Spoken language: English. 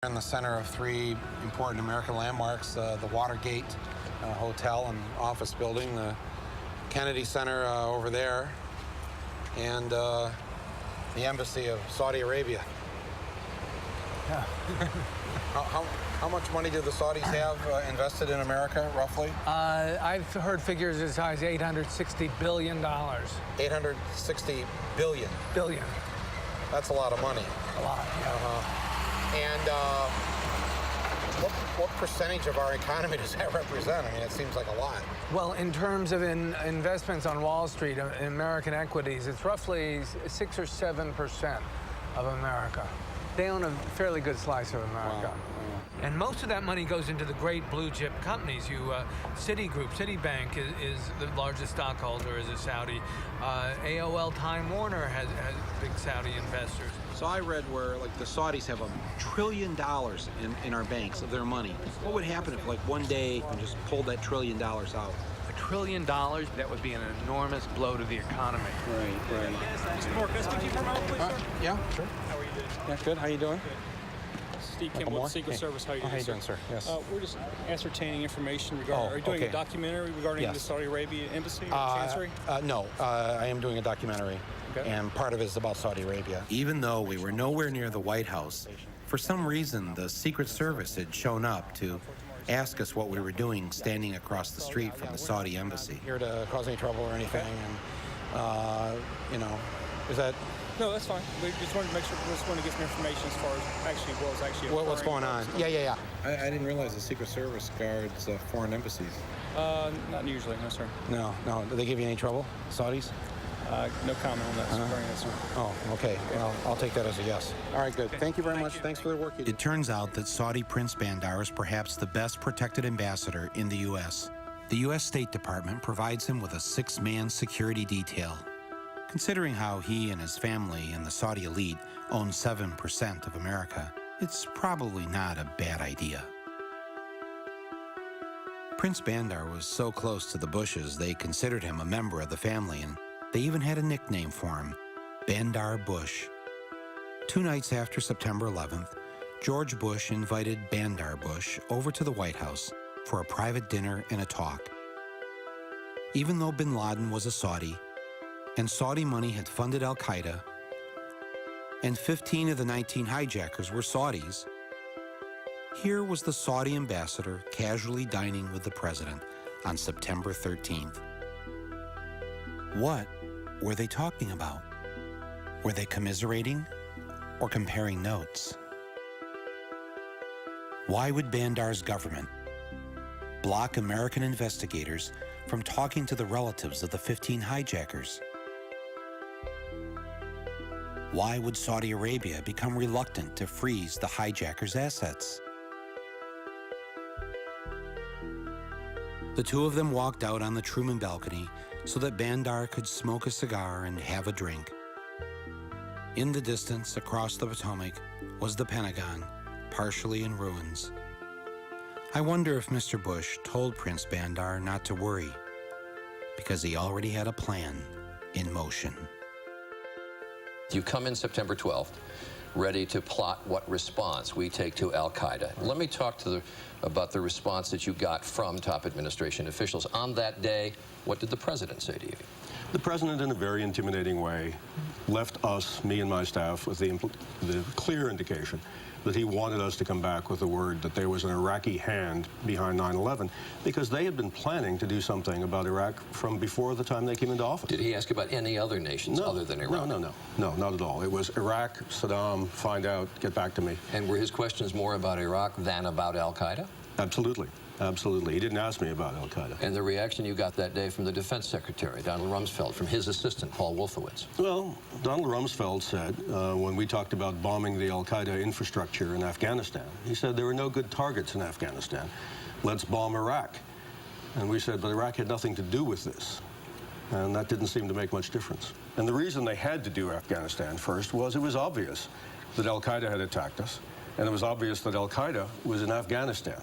In the center of three important American landmarks, the Watergate Hotel and office building, the Kennedy Center over there, and the embassy of Saudi Arabia. Yeah. How much money do the Saudis have invested in America, roughly? I've heard figures as high as $860 billion. 860 billion. Billion. That's a lot of money. A lot, yeah. And what percentage of our economy does that represent? I mean, it seems like a lot. Well, in terms of investments on Wall Street, in American equities, it's roughly 6 or 7% of America. They own a fairly good slice of America. Wow. And most of that money goes into the great blue chip companies. Citigroup, Citibank is the largest stockholder, is a Saudi. AOL Time Warner has big Saudi investors. So I read where like the Saudis have $1 trillion in our banks of their money. What would happen if like one day we just pulled that $1 trillion out? $1 trillion, that would be an enormous blow to the economy. Right. Mr. Moore, can I speak to you for a moment, please, sir? Yeah, sure. How are you doing? Yeah, good. How you doing? Steve Kimball, Secret Service. How are you doing, sir? Yes. We're just ascertaining information regarding. Are you doing a documentary regarding the Saudi Arabia embassy or chancery? No, I am doing a documentary, and part of it is about Saudi Arabia. Even though we were nowhere near the White House, for some reason the Secret Service had shown up to ask us what we were doing standing across the street from the Saudi embassy. Here to cause any trouble or anything, and is that? No, that's fine. We just wanted to make sure. We just want to get some information as far as actually what's going on. Yeah. I didn't realize the Secret Service guards foreign embassies. Not usually, no, sir. No. Do they give you any trouble, Saudis? No comment on that, sir. Oh, okay. Well, I'll take that as a yes. All right, good. Thank you very much. Thanks for the work you do. It turns out that Saudi Prince Bandar is perhaps the best protected ambassador in the U.S. The U.S. State Department provides him with a 6-man security detail. Considering how he and his family and the Saudi elite own 7% of America, it's probably not a bad idea. Prince Bandar was so close to the Bushes they considered him a member of the family, and they even had a nickname for him, Bandar Bush. 2 nights after September 11th, George Bush invited Bandar Bush over to the White House for a private dinner and a talk. Even though bin Laden was a Saudi, and Saudi money had funded al-Qaeda, and 15 of the 19 hijackers were Saudis, here was the Saudi ambassador casually dining with the president on September 13th. What were they talking about? Were they commiserating or comparing notes? Why would Bandar's government block American investigators from talking to the relatives of the 15 hijackers? Why would Saudi Arabia become reluctant to freeze the hijackers' assets? The two of them walked out on the Truman balcony so that Bandar could smoke a cigar and have a drink. In the distance, across the Potomac, was the Pentagon, partially in ruins. I wonder if Mr. Bush told Prince Bandar not to worry, because he already had a plan in motion. You come in September 12th, ready to plot what response we take to al-Qaeda. Let me talk about the response that you got from top administration officials. On that day, what did the president say to you? The president, in a very intimidating way, left us, me and my staff, with the clear indication that he wanted us to come back with the word that there was an Iraqi hand behind 9/11, because they had been planning to do something about Iraq from before the time they came into office. Did he ask about any other nations other than Iraq? No, not at all. It was Iraq, Saddam, find out, get back to me. And were his questions more about Iraq than about al-Qaeda? Absolutely. He didn't ask me about al-Qaeda. And the reaction you got that day from the Defense Secretary, Donald Rumsfeld, from his assistant, Paul Wolfowitz? Well, Donald Rumsfeld said, when we talked about bombing the al-Qaeda infrastructure in Afghanistan, he said there were no good targets in Afghanistan. Let's bomb Iraq. And we said, but Iraq had nothing to do with this. And that didn't seem to make much difference. And the reason they had to do Afghanistan first was it was obvious that al-Qaeda had attacked us, and it was obvious that al-Qaeda was in Afghanistan.